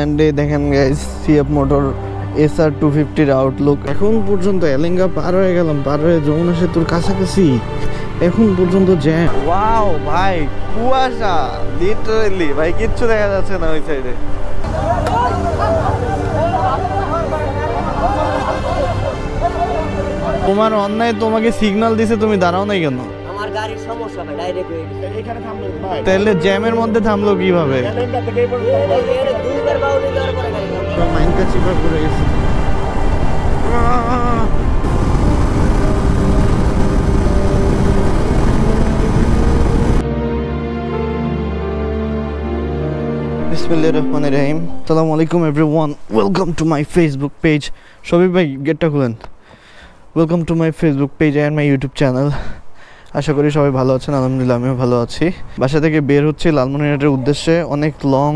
And দেখেন guys CF motor SR 250 এর Outlook. এখন পর্যন্ত এলেঙ্গা পার হয়ে গেলাম, পার হয়ে যমুনা সেতুর কাছাকাছি, এখন পর্যন্ত জ্যাম। ওয়াও ভাই, কুয়াশা লিটারালি ভাই, কিচ্ছু দেখা যাচ্ছে না ওই সাইডে। তোমার অন্যায়, তোমাকে সিগন্যাল দিছে, তুমি দাঁড়াও নাই কেন? আমার গাড়ির সমস্যা ভাই, ডাইরেক্ট হয়ে গেছে। এখানে থামলো ভাই। তাহলে জ্যামের মধ্যে থামলো কিভাবে? এখানটা থেকে এই দুইবার বাউলি দেওয়ার পরে গাড়ি থামলো। মাইনকা চিপা করে গেছে। বিসমিল্লাহিররহমানিররহিম। আসসালামু আলাইকুম everyone, welcome to my Facebook page. Shafiq ভাই গেটটা খুলেন। Welcome to my Facebook page and my YouTube channel. আশা করি সবাই ভালো আছেন, আলহামদুলিল্লাহ আমিও ভালো আছি। বাসা থেকে বের হচ্ছি লালমনিরহাটের উদ্দেশ্যে। অনেক লং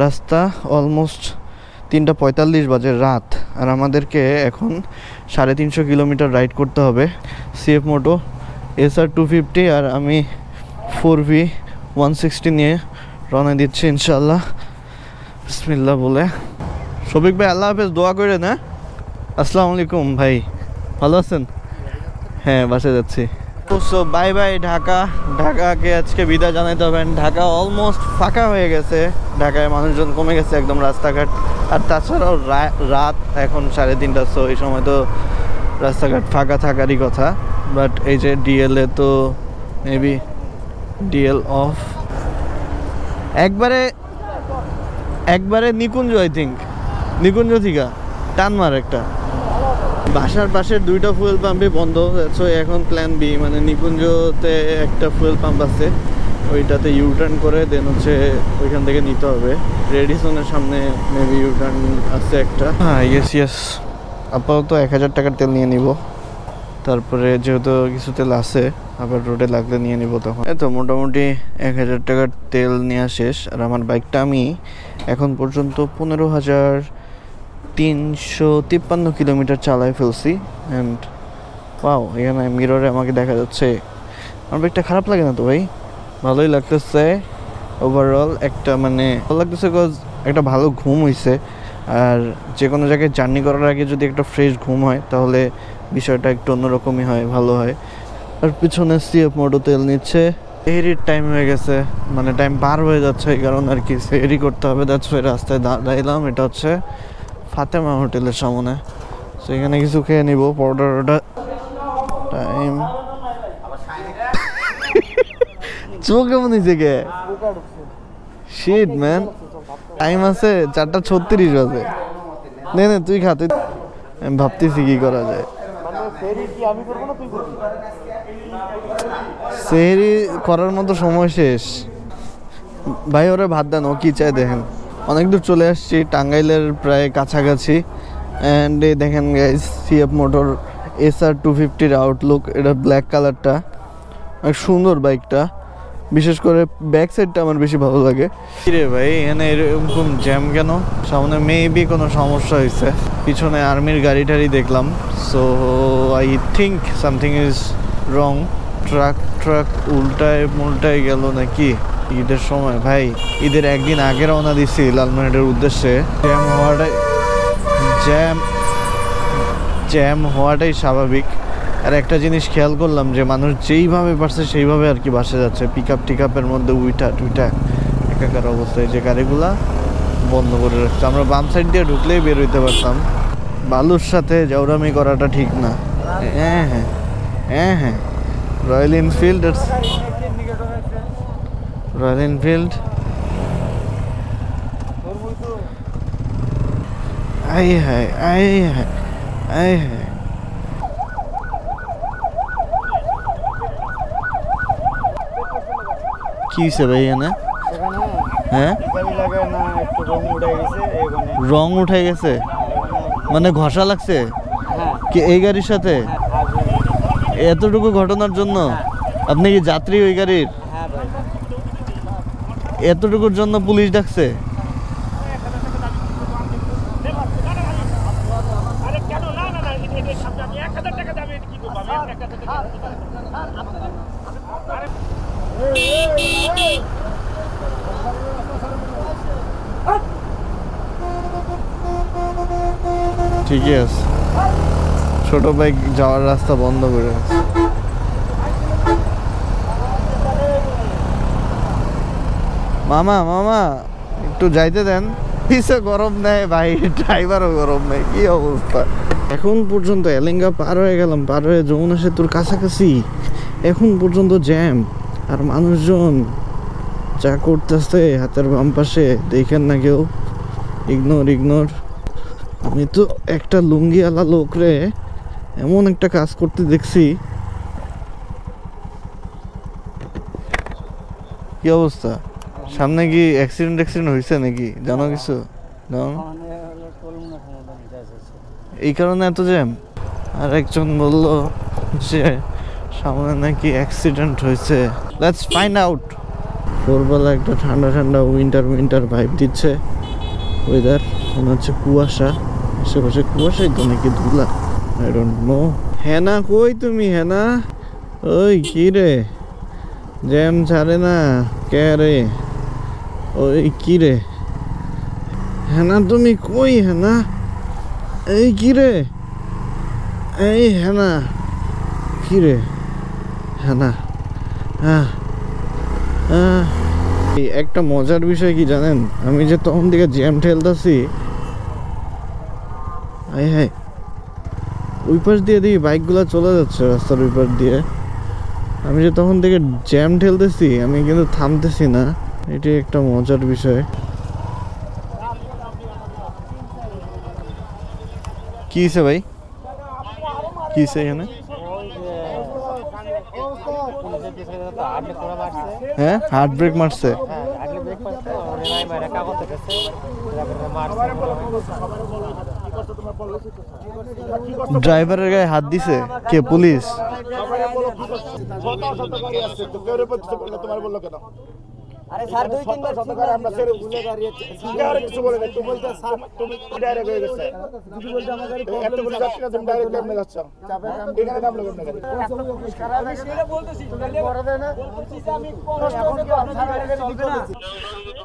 রাস্তা, অলমোস্ট 3:45 বাজে রাত, আর আমাদেরকে এখন 350 কিলোমিটার রাইড করতে হবে। সিএফ মোটো SR 250 আর আমি 4V 160 নিয়ে রওনা দিচ্ছি ইনশাল্লাহ, বিসমিল্লাহ বলে। শফিক ভাই আল্লাহ হাফেজ, দোয়া করে না। আসসালামু আলাইকুম ভাই, ভালো আছেন? হ্যাঁ, বাসে যাচ্ছি। So bye bye Dhaka. ঢাকাকে আজকে বিদায় জানাইতে হবে। ঢাকা অলমোস্ট ফাঁকা হয়ে গেছে, ঢাকায় মানুষজন কমে গেছে একদম রাস্তাঘাট। আর তাছাড়াও রাত এখন 3:30, সো এই সময় তো রাস্তাঘাট ফাঁকা থাকারই কথা। বাট এই যে ডিএলএ তো মেবি ডিএল অফ। একবারে নিকুঞ্জ, আই থিঙ্ক নিকুঞ্জ থেকে টানমার একটা। বাসার পাশের 2টা ফুয়েল পাম্পই বন্ধ, সো এখন প্ল্যান বি, মানে নিকুঞ্জতে একটা ফুয়েল পাম্প আছে, ওইটাতে ইউটার্ন করে দেন হচ্ছে ওইখান থেকে নিতে হবে। রেডিসনের সামনে মেবি ইউটার্ন আছে একটা। হ্যাঁ, ইয়েস আপাতত 1000 টাকার তেল নিয়ে নিব, তারপরে যেহেতু কিছু তেল আছে আবার রোডে লাগলে নিয়ে নিব তখন। এই তো মোটামুটি 1000 টাকার তেল নেওয়া শেষ। আর আমার বাইকটা আমি এখন পর্যন্ত 15,353 কিলোমিটার চালায় ফেলছি। অ্যান্ড ওয়াও, এখানে মিররে আমাকে দেখা যাচ্ছে। আমার বাইকটা খারাপ লাগে না তো ভাই, ভালোই লাগতেছে ওভারঅল। একটা মানে ভালো লাগতেছে বিকজ একটা ভালো ঘুম হয়েছে। আর যে কোনো জায়গায় জার্নি করার আগে যদি একটা ফ্রেশ ঘুম হয় তাহলে বিষয়টা একটু অন্যরকমই হয়, ভালো হয়। আর পিছনে সিএফ মোটো তেল নিচ্ছে। সেহরির টাইম হয়ে গেছে, মানে টাইম পার হয়ে যাচ্ছে, এই কারণে আর কি সেহরি করতে হবে। দ্যাটস ওয়াই রাস্তায় দাঁড়াইলাম। এটা হচ্ছে ফাতেমা হোটেলের সামনে, সো এখানে কিছু খেয়ে নিব। পরোটা টাইম চোখ কেমন হয়েছে গে? শিট ম্যান, টাইম আছে 4:36 বাজে। নে তুই খা, তুই। আমি ভাবতেছি কি করা যায়। সেহরি করার মতো সময় শেষ ভাই। ওরা ভাত দেন, ও কি চাই দেখেন। অনেক দূর চলে আসছি, টাঙ্গাইলের প্রায় কাছাকাছি। অ্যান্ড এই দেখেন গাইস সিএফ মোটর SR 250 এর আউটলুক। এটা ব্ল্যাক কালারটা, অনেক সুন্দর বাইকটা। বিশেষ করে ব্যাক সাইডটা আমার বেশি ভালো লাগে। রে ভাই, এখানে এরকম জ্যাম কেন? সামনে মেবি কোনো সমস্যা হয়েছে। পিছনে আর্মির গাড়ি টাড়ি দেখলাম, so I think something is wrong. Truck উল্টায় গেল নাকি? ঈদের সময় ভাই, ঈদের একদিন আগে রওনা দিচ্ছি লালমনিরহাটের উদ্দেশ্যে। জ্যাম হওয়াটাই স্বাভাবিক। আর একটা জিনিস খেয়াল করলাম যে মানুষ যেইভাবে পারছে সেইভাবে আর কি বাসে যাচ্ছে। পিকআপের মধ্যে উইটা একাকার অবস্থায়, যে গাড়িগুলা বন্ধ করে রাখছে। আমরা বাম সাইড দিয়ে ঢুকলেই বের হইতে পারতাম। বালুর সাথে জাউরামি করাটা ঠিক না। হ্যাঁ, রয়্যাল এনফিল্ড। কি হয়েছে ভাই এখানে? হ্যাঁ, রং উঠে গেছে মানে ঘষা লাগছে কি এই গাড়ির সাথে? এতটুকু ঘটনার জন্য আপনি কি যাত্রী ওই গাড়ির? এতটুকুর জন্য পুলিশ ডাকছে? ঠিকই আছে, ছোট বাইক যাওয়ার রাস্তা বন্ধ করে আছে। মামা মামা একটু যাইতে দেন, পিছে গরম নেই ভাই, ড্রাইভারও গরম নেই, কি অবস্থা। এখন পর্যন্ত এলেঙ্গা পার হয়ে গেলাম, পার হয়ে যমুনা সেতুর কাছাকাছি, এখন পর্যন্ত জ্যাম। আর মানুষজন যা করতেছে হাতের বাম পাশে, দেখেন না কেউ, ইগনোর ইগনোর। আমি তো একটা লুঙ্গিওয়ালা লোক রে এমন একটা কাজ করতে দেখছি। কি অবস্থা? সামনে কি অ্যাক্সিডেন্ট হয়েছে নাকি, জানো কিছু? এই কারণে এত জ্যাম। আর একজন বলল যে সামনে নাকি অ্যাক্সিডেন্ট হয়েছে। Let's find out. ভোরবেলা একটা ঠান্ডা ঠান্ডা উইন্টার ভাইব দিচ্ছে ওয়েদার। মনে হচ্ছে কুয়াশা, আশেপাশে কুয়াশাই তো নাকি ধুলা, আই ডোন্ট নো। হেনা কই তুমি? হেনা ওই কি রে, জ্যাম ছাড়ে না কে রে? ওই কি রে হেনা, তুমি কই হেনা? এই কি রে, এই হেনা, কি রে হেনা? হ্যাঁ হ্যাঁ। এই একটা মজার বিষয় কি জানেন, আমি যে তখন থেকে জ্যাম ঠেলতেছি, হ্যাঁ ওই পাশ দিয়ে দেখি বাইকগুলো চলে যাচ্ছে রাস্তার ওই পাশ দিয়ে। আমি যে তখন থেকে জ্যাম ঠেলতেছি, আমি কিন্তু থামতেছি না, এটি একটা মজার বিষয়। কি হয়েছে ভাই, কি হয়েছে এখানে? হ্যাঁ হার্ট ব্রেক মারছে। ড্রাইভারের গায়ে হাত দিছে কে? পুলিশ? আরে স্যার দুই তিনবার সরকার আমরা ছেড়ে ভুলে গাড়ি সিঙ্গার কিছু বলে না, তুমি বলতে স্যার তুমি ডাইরেক্ট হয়ে গেছে যদি বলতে আমাদের এত বলে যাচ্ছে না, তুমি ডাইরেক্ট কেমনে যাচ্ছ? চাপে কাম এখানে কাম লাগে না, আমি সেটা বলতেছি করে দেয় না, বলছি যে আমি এখন কি আপনার গাড়ি চলবে না।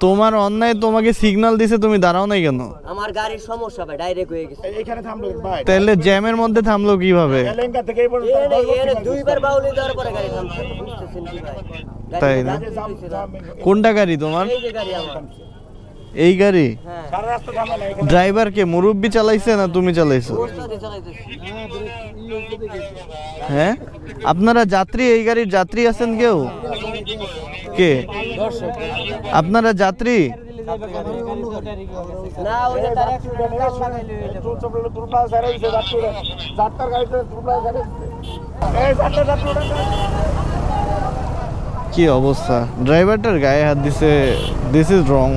তোমার অন্যায়, তোমাকে সিগন্যাল দিছে, তুমি দাঁড়াও নাই কেন? আমার গাড়ির সমস্যা ভাই, ডাইরেক্ট হয়ে গেছে। এখানে থামলো ভাই, তাহলে জ্যামের মধ্যে থামলো কিভাবে? এলেঙ্গা থেকে এই পর্যন্ত এর দুইবার বাউলি দেওয়ার পরে গাড়ি থামছে, বুঝতেছেন কি ভাই? তাই না? কোনটা গাড়ি তোমার? এই যে গাড়ি আমার। এই গাড়ি? হ্যাঁ সারা রাস্তা থামে না। ড্রাইভার কে, মুরব্বি চালাইছে না তুমি চালাইছো? ওস্তাদে চালাইতেছি। হ্যাঁ আপনারা যাত্রী, এই গাড়ির যাত্রী আছেন কেউ? কে আপনারা যাত্রী? না ওই যে তার অ্যাক্সিডেন্ট লাগাইলো এটা। দুর্বা সারা হইছে যাত্রার গাড়িতে দুর্বা সারা এই যাত্রা কি অবস্থা, ড্রাইভারটার গায়ে হাত দিছে, দিস ইজ রং।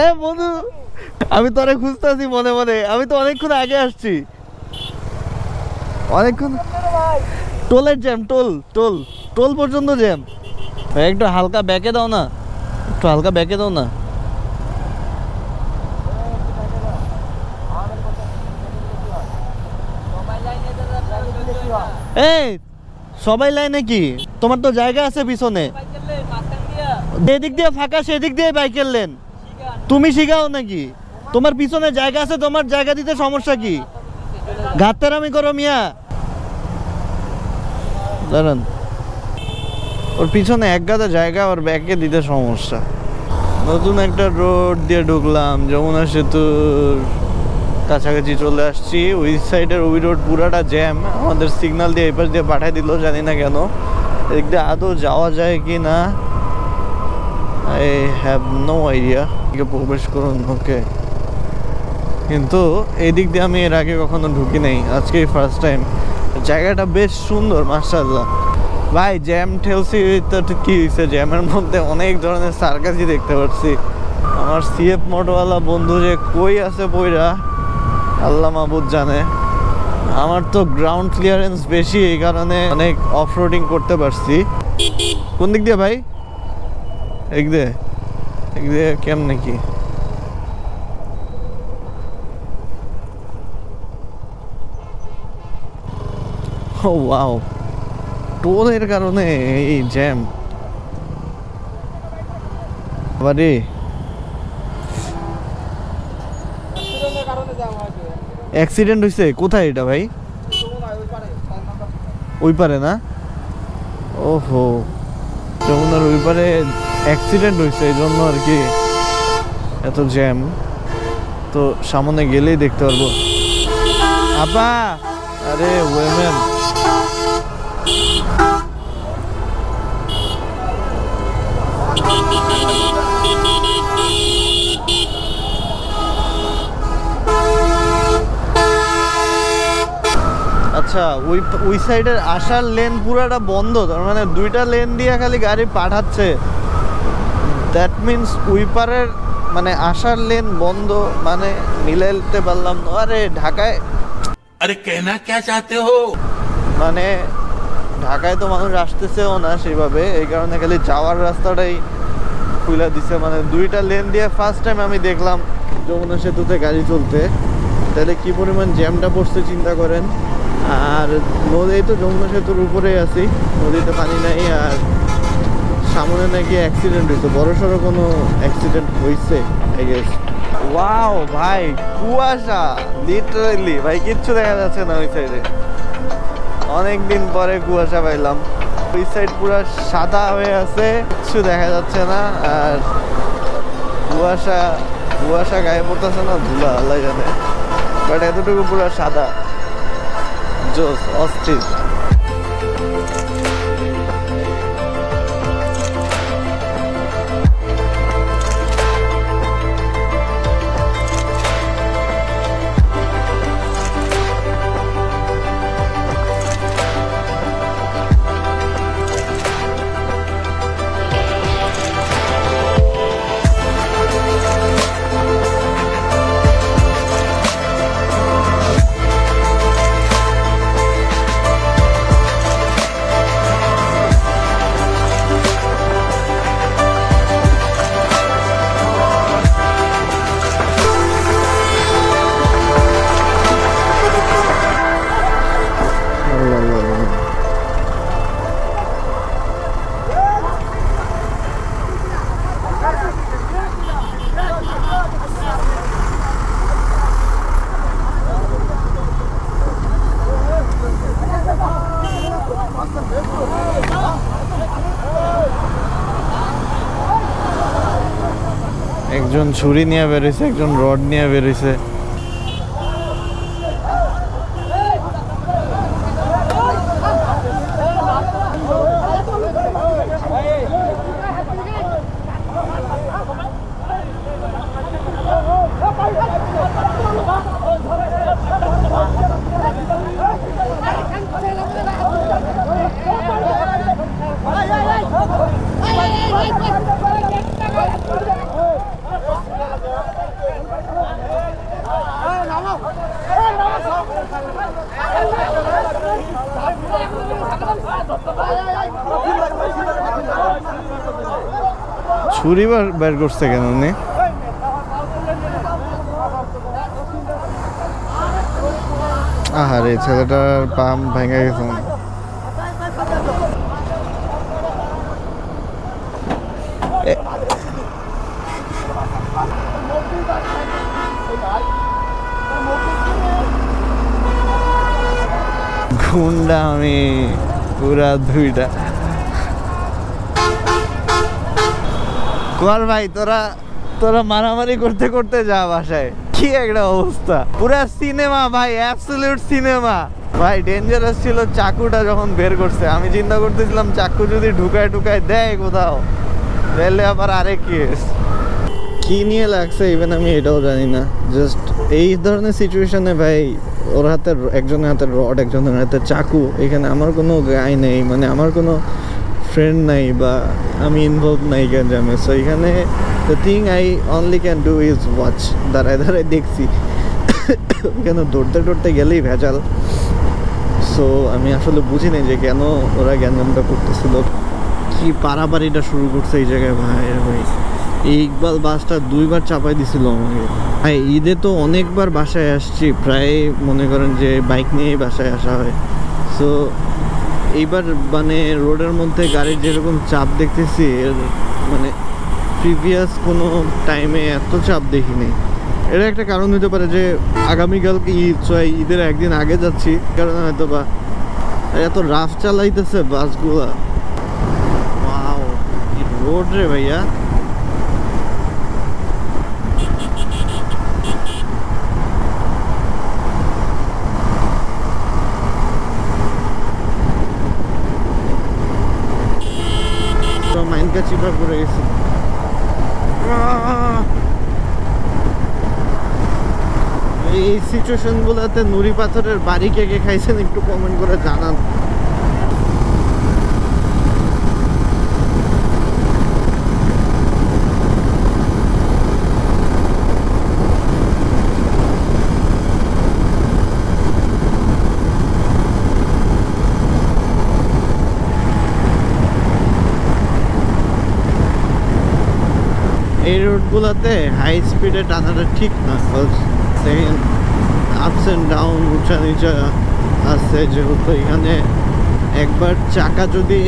এ বন্ধু, আমি তোরে খুঁজতেছি মনে মনে, আমি তো অনেকক্ষণ আগে আসছি, অনেকক্ষণ। টোলের জ্যাম, টোল টোল টোল পর্যন্ত জ্যাম। একটু হালকা ব্যাকে দাও না, একটু হালকা ব্যাকে দাও না। এই সবাই লাইনে কি? তোমার তো জায়গা আছে পিছনে, এদিক দিয়ে ফাঁকা, সেদিক দিয়ে বাইকের লেন। তুমি শিখাও নাকি? তোমার পিছনে জায়গা আছে, তোমার জায়গা দিতে সমস্যা কি? ঘাটতেরামি করো মিয়া। দাঁড়ান, ওর পিছনে এক গাদা জায়গা, ওর ব্যাকে দিতে সমস্যা। নতুন একটা রোড দিয়ে ঢুকলাম, যমুনা সেতুর কাছাকাছি চলে আসছি। ওই সাইডের ওই রোড পুরাটা জ্যাম, আমাদের সিগন্যাল দিয়ে এই পাশ দিয়ে পাঠিয়ে দিল, জানি না কেন। এদিক দিয়ে আদৌ যাওয়া যায় কি না, আই হ্যাভ নো আইডিয়া। প্রবেশ করুন, ওকে। কিন্তু এই দিক দিয়ে আমি এর আগে কখনো ঢুকি নাই, আজকেই ফার্স্ট টাইম। জায়গাটা বেশ সুন্দর মাশাআল্লাহ। ভাই জ্যাম ঠেলছি তো কি হয়েছে, জ্যামের মধ্যে অনেক ধরনের সার্কাসই দেখতে পাচ্ছি। আমার সিএফ মোটওয়ালা বন্ধু যে কই আছে বইরা আল্লাহ মাহবুদ জানে। আমার তো গ্রাউন্ড ক্লিয়ারেন্স বেশি, এই কারণে অনেক অফ রোডিং করতে পারছি। কোন দিক দিয়ে ভাই? এক দিয়ে কেমনে কি? ও ওয়াও, টোলের কারণে এই জ্যাম। অ্যাক্সিডেন্ট হয়েছে কোথায় এটা ভাই? ওই পারে না? ওহো, যমুনার ওই পারে অ্যাক্সিডেন্ট হয়েছে, এই জন্য আর কি এত জ্যাম। তো সামনে গেলেই দেখতে পারবো। আপা, আরে ওয়েমেন, আচ্ছা ওই সাইডের আসার লেন পুরাটা বন্ধ, তার মানে দুইটা লেন দিয়ে খালি গাড়ি পাঠাচ্ছে। দ্যাট মিনস ওই পারের মানে আসার লেন বন্ধ, মানে মিলাইতে পারলাম না। আরে ঢাকায়, अरे कहना क्या चाहते हो? মানে ঢাকায় তো মানুষ আসতেছেও না সেভাবে, এই কারণে খালি যাওয়ার রাস্তাটাই খুলে দিছে। মানে দুইটা লেন দিয়ে ফার্স্ট টাইম আমি দেখলাম যমুনা সেতুতে গাড়ি চলতে। তাহলে কি পরিমাণ জ্যামটা পড়ছে চিন্তা করেন। আর নদী তো যমুনা সেতুর উপরেই আছি, নদীতে পানি নাই। আর সামনে নাকি অ্যাক্সিডেন্ট হয়েছে, বড়সড় কোনো অ্যাক্সিডেন্ট হয়েছে আই গেস। ওয়াও ভাই, কুয়াশা লিটারালি ভাই, কিচ্ছু দেখা যাচ্ছে না ওই সাইডে। অনেকদিন পরে কুয়াশা পাইলাম। ওই সাইড পুরো সাদা হয়ে আছে, কিচ্ছু দেখা যাচ্ছে না। আর কুয়াশা কুয়াশা গায়ে পড়তেছে না, ধুলা আল্লাহ জানে, বাট এতটুকু পুরো সাদা, জোস, অস্থির। একজন ছুরি নিয়ে বেরোইছে, একজন রড নিয়ে বেরোইছে। ছুরি বের করছে কেন উনি? আহারে, ছেলেটার পাম ভেঙে গেছে। গুন্ডা আমি পুরা দুইটা। কর ভাই, তোরা তোরা মারামারি করতে করতে যা বাসায়। কি একটা অবস্থা, পুরা সিনেমা ভাই, অ্যাবসলিউট সিনেমা ভাই। ডেঞ্জারাস ছিল চাকুটা যখন বের করছে। আমি চিন্তা করতেছিলাম চাকু যদি ঢুকায় ঢুকায় দেয় কোথাও, তাহলে আবার আরেক কেস। কি নিয়ে লাগছে ইভেন আমি এটাও জানি না। জাস্ট এই ধরনের সিচুয়েশনে ভাই, ওর হাতে একজনের হাতে রড, একজনের হাতে চাকু, এখানে আমার কোনো গায়ে নেই, মানে আমার কোনো ফ্রেন্ড নাই বা আমি ইনভলভ নাই গ্যাঞ্জামে। সো এখানে the thing I only can do is watch. দাঁড়ায় দাঁড়ায় দেখছি, এখানে দৌড়তে দৌড়তে গেলেই ভেজাল। সো আমি আসলে বুঝি নাই যে কেন ওরা গ্যাঞ্জামটা করতেছিল, কি পারাপারিটা শুরু করছে এই জায়গায় ভাই। ভাই এই ইকবাল বাসটা 2বার চাপাই দিছিল আমাকে ভাই। ঈদে তো অনেকবার বাসায় আসছি, প্রায় মনে করেন যে বাইক নিয়েই বাসায় আসা হয়। সো এইবার মানে রোডের মধ্যে গাড়ির যেরকম চাপ দেখতেছি, মানে প্রিভিয়াস কোনো টাইমে এত চাপ দেখিনি। এটা একটা কারণ হতে পারে যে আগামীকালকে ঈদ, so ঈদের একদিন আগে যাচ্ছি, কারণ হয়তো বা এত রাফ চালাইতেছে বাসগুলা। ওয়াও, কি রোড রে ভাইয়া। মাইনকা চিপা পড়ে গেছে। এই সিচুয়েশন গুলাতে নুড়ি পাথরের বাড়ি কে কে খাইছেন একটু কমেন্ট করে জানান। এই রোডগুলোতে হাই স্পিডে টানাটা ঠিক না, দেখেন আপস অ্যান্ড ডাউন, উঁচা নিচা আছে, যেহেতু এখানে একবার চাকা যদি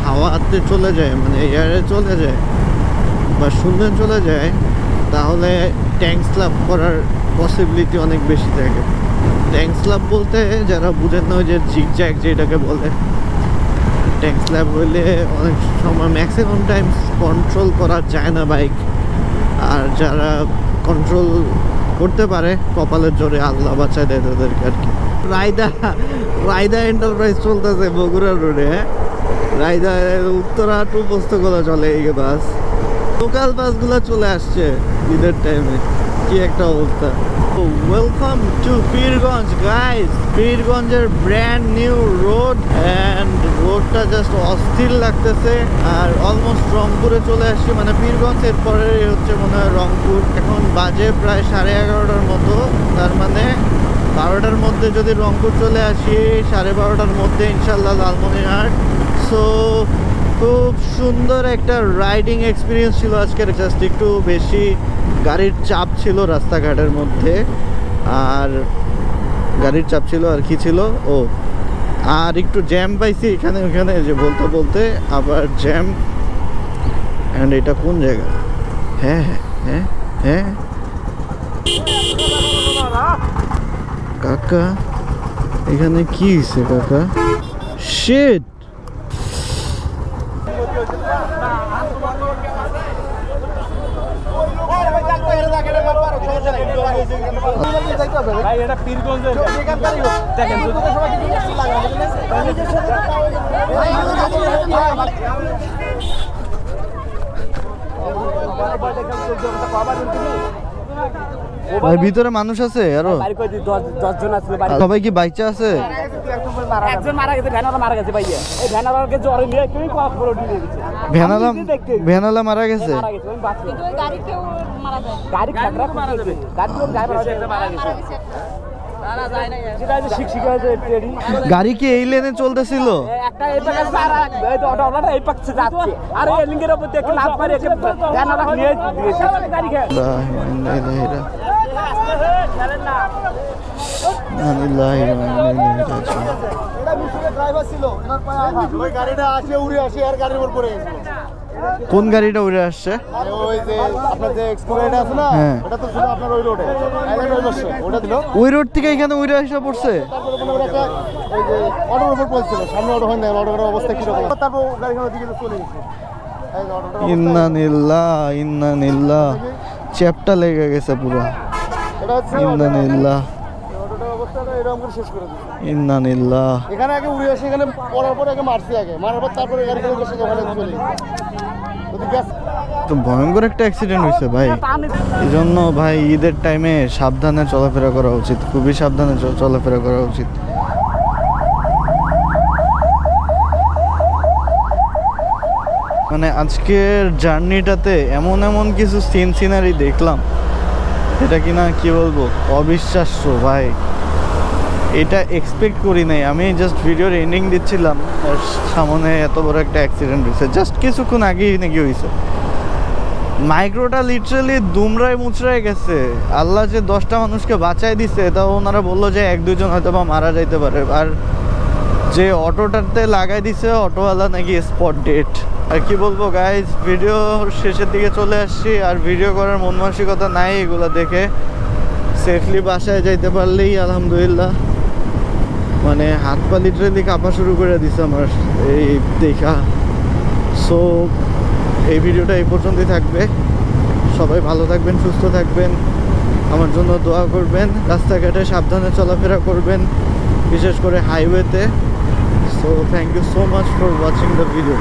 হাওয়াতে চলে যায়, মানে এয়ারে চলে যায় বা শূন্যে চলে যায়, তাহলে ট্যাঙ্ক স্ল্যাপ করার পসিবিলিটি অনেক বেশি থাকে। ট্যাঙ্ক স্ল্যাপ বলতে যারা বুঝেন না, ওই যে জিগজ্যাগ যেটাকে বলে, ট্যাঙ্ক স্ল্যাপ হইলে অনেক সময় ম্যাক্সিমাম টাইমস কন্ট্রোল করা যায় না বাইক। আর যারা কন্ট্রোল করতে পারে কপালের জোরে আল্লাহ বাঁচায় দেয় তাদেরকে আর কি। রায়দা এন্টারপ্রাইজ চলতেছে বগুড়া রোডে। রায়দা উত্তরা টু পোস্তগোলা চলে এই বাস, লোকাল বাসগুলো চলে আসছে ঈদের টাইমে। কি একটা অবস্থা। Welcome to Pirganj guys. পীরগঞ্জের ব্র্যান্ড নিউ রোড, অ্যান্ড রোডটা জাস্ট অস্থির লাগতেছে। আর অলমোস্ট রংপুরে চলে আসছি, মানে পীরগঞ্জের পরে হচ্ছে মনে হয় রংপুর। এখন বাজে প্রায় 11:30টার মতো, তার মানে 12টার মধ্যে যদি রংপুর চলে আসি, 12:30টার মধ্যে ইনশাল্লাহ লালমনিরহাট। সো খুব সুন্দর একটা রাইডিং এক্সপিরিয়েন্স ছিল আজকের। জাস্ট একটু বেশি গাড়ির চাপ ছিল রাস্তাঘাটের মধ্যে, আর গাড়ির চাপ ছিল আর কি ছিল, ও আর একটু জ্যাম পাইছি এখানে ওখানে, যে বলতে বলতে আবার জ্যাম। অ্যান্ড এটা কোন জায়গা? হ্যাঁ হ্যাঁ হ্যাঁ হ্যাঁ কাকা, এখানে কি হয়েছে কাকা? শিট, ভিতরে মানুষ আছে আরো? 10 জন আছে। সবাই কি বাইচা আছে? একজন মারা গেছে, ভ্যানালা মারা গেছে ভাইয়া। এই ভ্যানালাকে জ্বরে নিয়ে কেউ কল করে দিয়ে দিয়েছে। ভ্যানালা মারা গেছে। কিন্তু ওই গাড়ি কেউ মারা যায়, গাড়ি খাগড়া মারা যাবে, গাড়ি কেউ ড্রাইভার মারা গেছে। তারা যায় না, সেটা যে শিক্ষিকা আছে ট্রেনিং। গাড়ি কি এই লেনে চলতেছিল? একটা এই পাশে সারা এই তো অটোটা এই পাশে যাচ্ছে, আর এই লিঙ্গের উপর থেকে লাভ মারে একে ভ্যানালা নিয়ে দিয়েছে গাড়ি খেয়ে। কোন গাড়িটা উড়ে আসছে? ওই রোড থেকে এখানে উড়ে আসা পড়ছে। ইন্নানিল্লাহ ইন্নানিল্লাহ, চ্যাপটা লেগে গেছে পুরো। ইন্নানিল্লাহ ইন্নানিল্লাহ। এখানে আগে উড়ে আসে, এখানে পড়ার পরে আগে মারছি, আগে মারার পর তারপরে গাড়িগুলো বসে ওখানে চলে। তো ভয়ঙ্কর একটা অ্যাক্সিডেন্ট হয়েছে ভাই। এই জন্য ভাই ঈদের টাইমে সাবধানে চলাফেরা করা উচিত, খুবই সাবধানে চলাফেরা করা উচিত। মানে আজকের জার্নিটাতে এমন এমন কিছু সিনারি দেখলাম, এটা কিনা কি বলবো, অবিশ্বাস্য ভাই। এটা এক্সপেক্ট করি নাই। আমি জাস্ট ভিডিওর এন্ডিং দিচ্ছিলাম, সামনে এত বড় একটা অ্যাক্সিডেন্ট হয়েছে। জাস্ট কিছুক্ষণ আগেই নাকি হয়েছে। মাইক্রোটা লিটারালি দুমড়ায় মুচড়ায় গেছে। আল্লাহ যে 10টা মানুষকে বাঁচাই দিছে, তাও ওনারা বললো যে 1-2 জন হয়তো বা মারা যাইতে পারে। আর যে অটোটাতে লাগাই দিছে অটোওয়ালা নাকি স্পট ডেট। আর কি বলবো গাইজ, ভিডিও শেষের দিকে চলে আসছি, আর ভিডিও করার মন মানসিকতা নাই এগুলো দেখে। সেফলি বাসায় যাইতে পারলেই আলহামদুলিল্লাহ। মানে হাত পা লিটারেলি কাঁপা শুরু করে দিছে আমার এই দেখা। সো এই ভিডিওটা এই পর্যন্তই থাকবে। সবাই ভালো থাকবেন, সুস্থ থাকবেন, আমার জন্য দোয়া করবেন, রাস্তাঘাটে সাবধানে চলাফেরা করবেন, বিশেষ করে হাইওয়েতে। So thank you so much for watching the video.